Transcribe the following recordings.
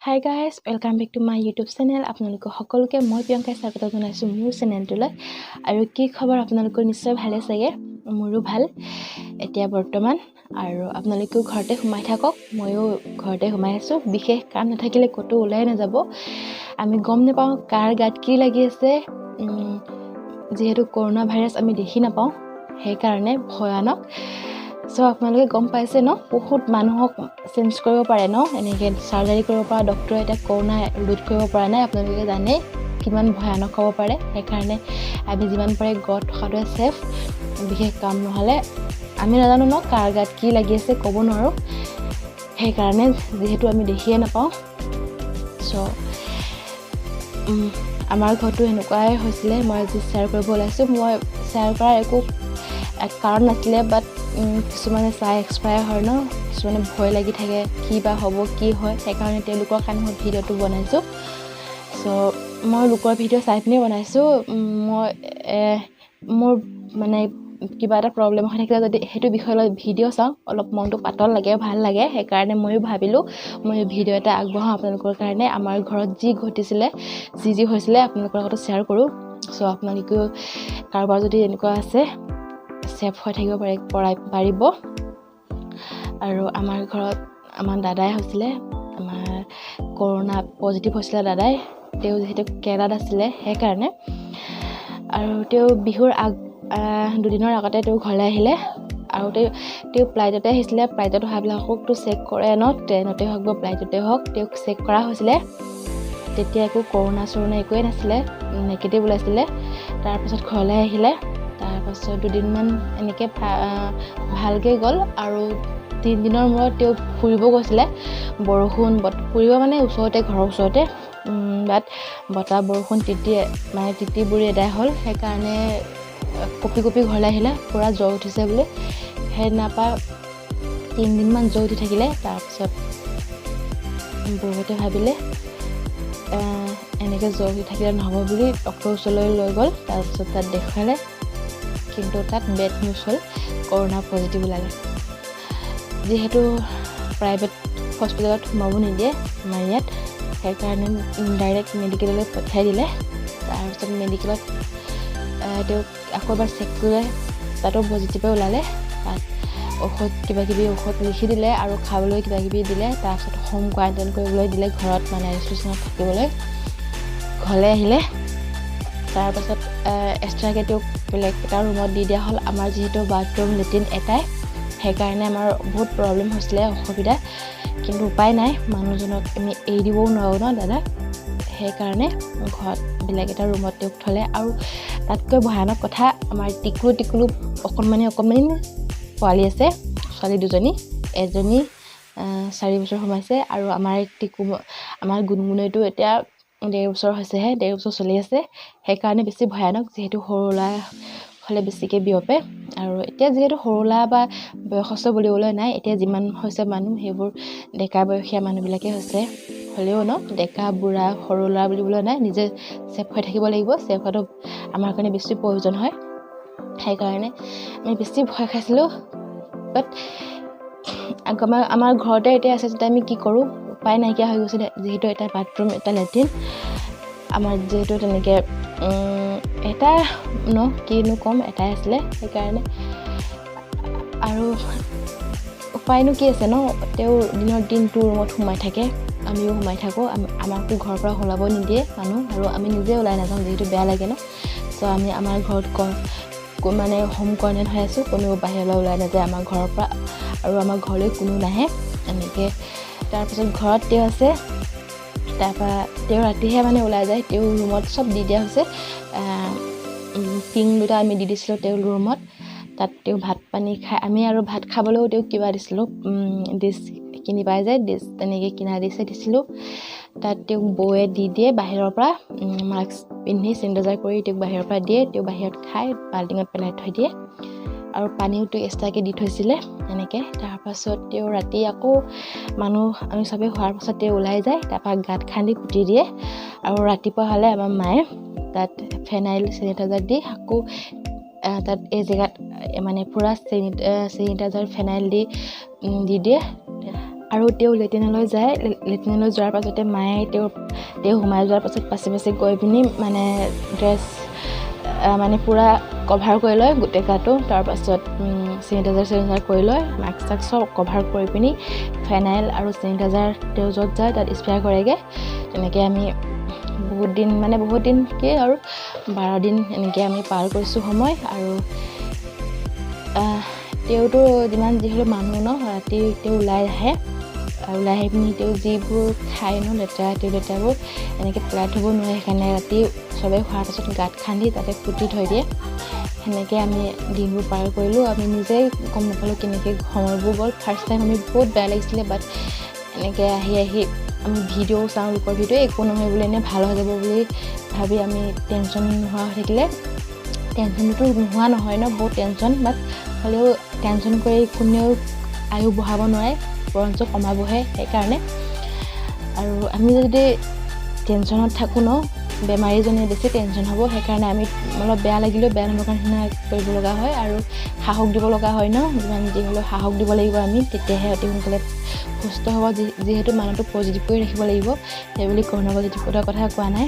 Hi guys, welcome back to my YouTube channel. আপোনালোকক সকলোকে মই প্ৰিয়ংকাই স্বাগত জনাইছো মোৰ চেনেলটোলৈ আৰু কি খবৰ আপোনালোকৰ নিশ্চয় ভালে চাগে মোৰো ভাল এতিয়া বৰ্তমান আৰু আপোনালোকেও ঘৰতে সোমাই থাকক ময়ো ঘৰতে সোমাই আছো বিশেষ কাম নাথাকিলে কতো ওলাই নাযাব আমি গম নাপাওঁ কাৰ গাত কি লাগি আছে যেহেতু কৰোনা ভাইৰাছ আমি দেখি নাপাওঁ সেই কাৰণে ভয়ানক সো আপোনালোকে গম পাইছে ন বহুত মানুহক চেঞ্জ কৰিব পাৰে ন এনেকৈ সাৰ্জাৰী কৰিব পৰা ডক্টৰে এটা কৰোনা ৰোধ কৰিব পৰা নাই আপোনালোকে জানে কিমান ভয়ানক হ'ব পাৰে সেইকাৰণে আমি যিমান পাৰে গত থকাটো সেফ বিশেষ কাম নহলে আমি নাজানো ন কাৰ গাত কি লাগি আছে ক'ব নোৱাৰো সেইকাৰণে যেহেতু আমি দেখিয়ে নাপাওঁ সো আমাৰ ঘৰটো এনেকুৱাই হৈছিলে মই আজি শ্বেয়াৰ কৰিব ওলাইছো মই শ্বেয়াৰ কৰাৰ একো কাৰণ নাছিলে বাট কিছুমানে চাই এক্সপায়াৰ হয় ন কিছুমানে ভয় লাগি থাকে কি বা হ'ব কি হয় সেইকাৰণে তেওঁলোকৰ কাৰণে মই ভিডিঅ'টো বনাইছোঁ সো মই লোকৰ ভিডিঅ' চাই পিনে বনাইছোঁ মই মোৰ মানে কিবা এটা প্ৰব্লেম হৈ থাকিলে যদি সেইটো বিষয়ে লৈ ভিডিঅ' চাওঁ অলপ মনটো পাতল লাগে ভাল লাগে সেইকাৰণে ময়ো ভাবিলোঁ মই ভিডিঅ' এটা আগবঢ়াওঁ আপোনালোকৰ কাৰণে আমাৰ ঘৰত যি ঘটিছিলে যি হৈছিলে আপোনালোকৰ লগত শ্বেয়াৰ কৰোঁ সো আপোনালোকেও কাৰোবাৰ যদি এনেকুৱা আছে সেফ হৈ থাকিব পাৰিব আৰু আমাৰ ঘৰত আমাৰ দাদাই হৈছিলে আমাৰ কৰোনা পজিটিভ হৈছিলে দাদাই তেওঁ যেহেতু কেৰালাত আছিলে সেইকাৰণে আৰু তেওঁ বিহুৰ দুদিনৰ আগতে তেওঁ ঘৰলৈ আহিলে আৰু তেওঁ ফ্লাইটতে আহিছিলে ফ্লাইটত অহাবিলাককতো চেক কৰে ন ট্ৰেইনতে হওক বা ফ্লাইটতে হওক তেওঁক চেক কৰা হৈছিলে তেতিয়া একো কৰোনা একোৱেই নাছিলে নেগেটিভ ওলাইছিলে তাৰপিছত ঘৰলৈ আহিলে তাৰপাছত দুদিনমান এনেকৈ ভালকৈ গ'ল আৰু 3 দিনৰ মূৰত তেওঁ ফুৰিব গৈছিলে বৰষুণ ফুৰিব মানে ওচৰতে ঘৰৰ ওচৰতে বাট বতাহ বৰষুণ তিতি বুৰি এদাই হ'ল সেইকাৰণে কপি ঘৰলৈ আহিলে পূৰা জ্বৰ উঠিছে বুলি সেইদিনাৰপৰা 3 দিনমান জ্বৰ উঠি থাকিলে তাৰপিছত বহুতে ভাবিলে এনেকৈ জ্বৰ উঠি থাকিলে নহ'ব বুলি ডক্টৰৰ ওচৰলৈ লৈ গ'ল তাৰপিছত তাত দেখুৱালে কিন্তু তাত বেড নিউজ হ'ল কৰোনা পজিটিভ ওলালে যিহেতু প্ৰাইভেট হস্পিটেলত সোমাব নিদিয়ে আমাৰ ইয়াত সেইকাৰণে ডাইৰেক্ট মেডিকেললৈ পঠিয়াই দিলে তাৰপিছত মেডিকেলত তেওঁক আকৌ এবাৰ চেক কৰিলে তাতো পজিটিভে ওলালে তাত কিবাকিবি ঔষধ লিখি দিলে আৰু খাবলৈ কিবাকিবি দিলে তাৰপিছত হোম কোৱাৰেণ্টাইন কৰিবলৈ দিলে ঘৰত মানে আইচলেশ্যনত থাকিবলৈ ঘৰলৈ আহিলে তাৰপাছত এক্সট্ৰাকৈ তেওঁক বেলেগ এটা ৰুমত দি দিয়া হ'ল আমাৰ যিহেতু বাথৰুম লেট্ৰিন এটাই সেইকাৰণে আমাৰ বহুত প্ৰব্লেম হৈছিলে অসুবিধা কিন্তু উপায় নাই মানুহজনক আমি এৰি দিবও নোৱাৰোঁ ন দাদা সেইকাৰণে ঘৰত বেলেগ এটা ৰুমত তেওঁক থ'লে আৰু তাতকৈ ভয়ানক কথা আমাৰ টিকলু অকণমানি পোৱালি আছে ছোৱালী দুজনী এজনী 4 বছৰ সোমাইছে আৰু আমাৰ গুণগুণৈটো এতিয়া 1.5 বছৰ হৈছেহে 1.5 বছৰ চলি আছে সেইকাৰণে বেছি ভয়ানক যিহেতু সৰু ল'ৰা হ'লে বেছিকৈ বিয়পে আৰু এতিয়া যিহেতু সৰু ল'ৰা বা বয়সস্থ বুলিবলৈ নাই এতিয়া যিমান হৈছে মানুহ সেইবোৰ ডেকা বয়সীয়া মানুহবিলাকে হৈছে হ'লেও ন ডেকা বুঢ়া সৰু ল'ৰা বুলিবলৈ নাই নিজে ছেফ হৈ থাকিব লাগিব ছেফ হোৱাটো আমাৰ কাৰণে বেছি প্ৰয়োজন হয় সেইকাৰণে আমি বেছি ভয় খাইছিলোঁ বাট আমাৰ ঘৰতে এতিয়া আছে যেতিয়া আমি কি কৰোঁ উপায় নাইকিয়া হৈ গৈছিলে যিহেতু এটা বাথৰুম এটা লেট্ৰিন আমাৰ যিহেতু তেনেকৈ এটা কিনো ক'ম এটাই আছিলে সেইকাৰণে আৰু উপায়নো কি আছে ন তেওঁ দিনটো ৰুমত সোমাই থাকে আমিও সোমাই থাকোঁ আমাকতো ঘৰৰ পৰা ওলাব নিদিয়ে মানুহ আৰু আমি নিজে ওলাই নাযাওঁ যিহেতু বেয়া লাগে ন চ' আমি আমাৰ ঘৰত মানে হোম কোৱাৰেণ্টাইন হৈ আছোঁ কোনো বাহিৰলৈ ওলাই নাযায় আমাৰ ঘৰৰ পৰা আৰু আমাৰ ঘৰলৈ কোনো নাহে এনেকৈ তাৰপিছত ঘৰত তেওঁ আছে তাৰপৰা তেওঁ ৰাতিহে মানে ওলাই যায় তেওঁ ৰুমত চব দি দিয়া হৈছে টিং 2টা আমি দি দিছিলোঁ তেওঁৰ ৰুমত তাত তেওঁ ভাত পানী খাই আমি আৰু ভাত খাবলৈও তেওঁক কিবা দিছিলোঁ ডিছ কিনি পাই যায় ডিছ তেনেকৈ কিনা দিছিলোঁ তাত তেওঁক বৌয়ে দি দিয়ে বাহিৰৰ পৰা মাস্ক পিন্ধি চেনিটাইজাৰ কৰি তেওঁক বাহিৰৰ পৰা দিয়ে তেওঁ বাহিৰত খাই বাল্টিঙত পেলাই থৈ দিয়ে আৰু পানীও তেওঁ এক্সট্ৰাকৈ দি থৈছিলে এনেকৈ তাৰপাছত তেওঁ ৰাতি আকৌ মানুহ আমি চবেই হোৱাৰ পাছত তেওঁ ওলাই যায় তাৰপৰা গাঁত খান্দি পুতি দিয়ে আৰু ৰাতিপুৱা হ'লে আমাৰ মায়ে তাত ফেনাইল চেনিটাইজাৰ দি আকৌ তাত এই জেগাত মানে পূৰা চেনিটাইজাৰ ফেনাইল দি দিয়ে আৰু তেওঁ লেট্ৰিনলৈ যায়। লেট্ৰিনলৈ যোৱাৰ পাছতে মায়ে তেওঁ সোমাই যোৱাৰ পাছত পাছে গৈ পিনি মানে ড্ৰেছ মানে পূৰা কভাৰ কৰি লয় গোটেই গাটো। তাৰপাছত চেনিটাইজাৰ কৰি লয়, মাস্ক চাস্ক চব কভাৰ কৰি পিনি ফেনাইল আৰু চেনিটাইজাৰ তেওঁ য'ত যায় তাত স্প্ৰে কৰেগৈ। তেনেকৈ আমি বহুত দিন কি আৰু 12 দিন এনেকৈ আমি পাৰ কৰিছোঁ সময়। আৰু তেওঁতো যিমান যি হ'লেও মানুহ ন, ৰাতি তেওঁ ওলাই আহি পিনি তেওঁ যিবোৰ খায় ন লেতেৰাবোৰ এনেকৈ পেলাই থ'ব নোৱাৰে। সেইকাৰণে ৰাতি চবেই খোৱাৰ পাছত গাঁত খান্দি তাতে পুতি থৈ দিয়ে। সেনেকৈ আমি দিনবোৰ পাৰ কৰিলোঁ। আমি নিজেই গম নাপালোঁ কেনেকৈ সময়বোৰ গ'ল। ফাৰ্ষ্ট টাইম আমি বহুত বেয়া লাগিছিলে, বাট এনেকৈ আহি আমি ভিডিঅ' চাওঁ, লোকৰ ভিডিঅ' একো নহয় বুলি এনেই ভাল হৈ যাব বুলি ভাবি আমি টেনশ্যন নোহোৱা হৈ থাকিলে। টেনশ্যনটোতো নোহোৱা নহয় ন, বহুত টেনশ্যন, বাট হ'লেও টেনশ্যন কৰি কোনেও আয়ু বঢ়াব নোৱাৰে, বৰঞ্চ কমাবহে। সেইকাৰণে আৰু আমি যদি টেনশ্যনত থাকোঁ ন, বেমাৰীজনে বেছি টেনশ্যন হ'ব। সেইকাৰণে আমি অলপ বেয়া লাগিলেও বেয়া নলগা নিচিনা কৰিব লগা হয় আৰু সাহস দিব লগা হয় ন। যিমান যি হ'লেও সাহস দিব লাগিব আমি, তেতিয়াহে অতি সোনকালে সুস্থ হ'ব। যিহেতু মানুহটো পজিটিভ কৰি ৰাখিব লাগিব, সেইবুলি কৰোণা পজিটিভৰ কথা কোৱা নাই।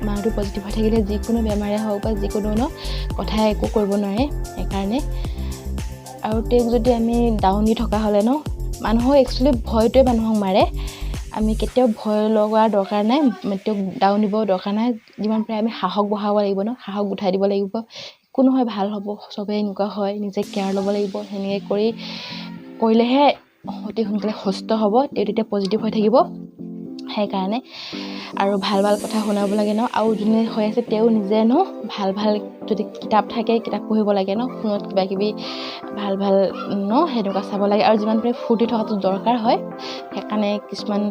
মানুহটো পজিটিভ হৈ থাকিলে যিকোনো বেমাৰে হওক বা যিকোনো কথাই একো কৰিব নোৱাৰে। সেইকাৰণে আৰু তেওঁক যদি আমি ডাউন দি থকা হ'লে ন, মানুহক একচুৱেলি ভয়টোৱে মানুহক মাৰে। আমি কেতিয়াও ভয় লগোৱাৰ দৰকাৰ নাই, তেওঁক ডাউন দিব দৰকাৰ নাই। যিমান পাৰে আমি সাহস বঢ়াব লাগিব ন, সাহস উঠাই দিব লাগিব। একো নহয়, ভাল হ'ব, চবেই এনেকুৱা হয়, নিজে কেয়াৰ ল'ব লাগিব। সেনেকৈ কৰিলেহে অতি সোনকালে সুস্থ হ'ব, তেওঁ তেতিয়া পজিটিভ হৈ থাকিব। সেইকাৰণে আৰু ভাল কথা শুনাব লাগে ন। আৰু যোনে হৈ আছে তেওঁ নিজে ন ভাল যদি কিতাপ থাকে, কিতাপ পঢ়িব লাগে ন। ফোনত কিবাকিবি ভাল ন সেনেকুৱা চাব লাগে। আৰু যিমান পাৰে ফূৰ্তি থকাটো দৰকাৰ হয়। সেইকাৰণে কিছুমান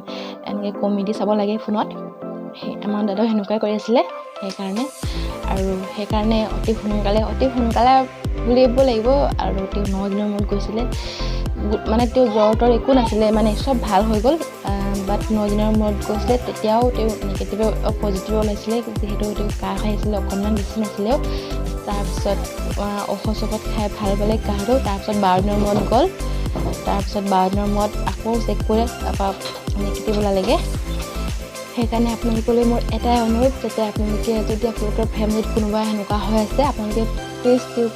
এনেকৈ কমেডি চাব লাগে ফোনত। আমাৰ দাদাও সেনেকুৱাই কৰি আছিলে। সেইকাৰণে অতি সোনকালে বুলিব লাগিব। আৰু তেওঁ 9 দিনৰ মূৰত গৈছিলে। মানে তেওঁ জ্বৰ একো নাছিলে, মানে চব ভাল হৈ গ'ল। বাট 9 দিনৰ মূৰত গৈছিলে, তেতিয়াও তেওঁ নিগেটিভ পজিটিভ ওলাইছিলে। যিহেতু তেওঁ কাহ খাইছিলে, অকণমান বেছি নাছিলেও। তাৰপিছত ঔষধ খাই ভাল পালে কাহটো। তাৰপিছত 12 দিনৰ মূৰত গ'ল। তাৰপিছত 12 দিনৰ মূৰত আকৌ চেক কৰিলে, তাৰপৰা নিগেটিভ ওলালেগৈ। সেইকাৰণে আপোনালোকলৈ মোৰ এটাই অনুৰোধ, যাতে আপোনালোকে যদি আপোনালোকৰ ফেমিলিত কোনোবা সেনেকুৱা হৈ আছে, আপোনালোকে প্লিজ তেওঁক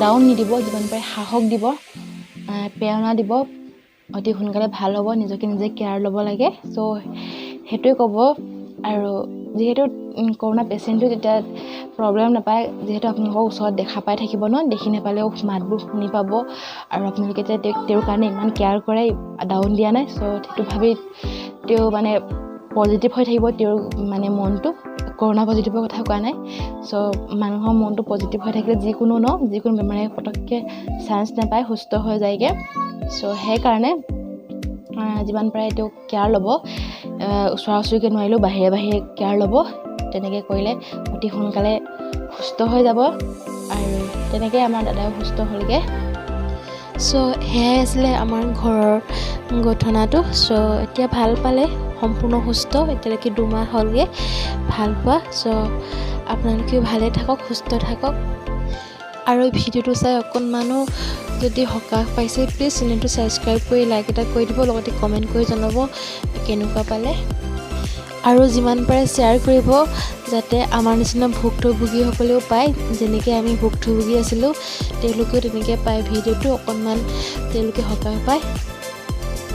ডাউন নিদিব। যিমান পাৰে সাহস দিব, প্ৰেৰণা দিব। অতি সোনকালে ভাল হ'ব, নিজকে নিজে কেয়াৰ ল'ব লাগে। চ' সেইটোৱে ক'ব। আৰু যিহেতু কৰোণা পেচেণ্টটো তেতিয়া প্ৰব্লেম নাপায়, যিহেতু আপোনালোকৰ ওচৰত দেখা পাই থাকিব ন, দেখি নাপালেও মাতবোৰ শুনি পাব। আৰু আপোনালোকে যে তেওঁৰ কাৰণে ইমান কেয়াৰ কৰে, ডাউন দিয়া নাই। চ' সেইটো ভাবি তেওঁ মানে পজিটিভ হৈ থাকিব, তেওঁৰ মানে মনটো। কৰোণা পজিটিভৰ কথা কোৱা নাই। চ' মানুহৰ মনটো পজিটিভ হৈ থাকিলে যিকোনো বেমাৰে পটককৈ চান্স নাপায়, সুস্থ হৈ যায়গৈ। চ' সেইকাৰণে যিমান পাৰে তেওঁক কেয়াৰ ল'ব। ওচৰা ওচৰিকৈ নোৱাৰিলেও বাহিৰে কেয়াৰ ল'ব। তেনেকৈ কৰিলে অতি সোনকালে সুস্থ হৈ যাব। আৰু তেনেকৈ আমাৰ দাদাও সুস্থ হ'লগৈ। চ' সেয়াই আছিলে আমাৰ ঘৰৰ ঘটনাটো। চ' এতিয়া ভাল পালে, সম্পূৰ্ণ সুস্থ। এতিয়ালৈকে 2 মাহ হ'লগৈ ভাল পোৱা। চ' আপোনালোকেও ভালে থাকক, সুস্থ থাকক। আৰু ভিডিঅ'টো চাই অকণমানো যদি সকাহ পাইছে, প্লিজ চেনেলটো ছাবস্ক্ৰাইব কৰি লাইক এটা কৰি দিব, লগতে কমেণ্ট কৰি জনাব কেনেকুৱা পালে। আৰু যিমান পাৰে শ্বেয়াৰ কৰিব, যাতে আমাৰ নিচিনা ভুক্তভোগীসকলেও পায়। যেনেকৈ আমি ভুক্তভোগী আছিলোঁ, তেওঁলোকেও তেনেকৈ পায় ভিডিঅ'টো, অকণমান তেওঁলোকে সকাহ পায়।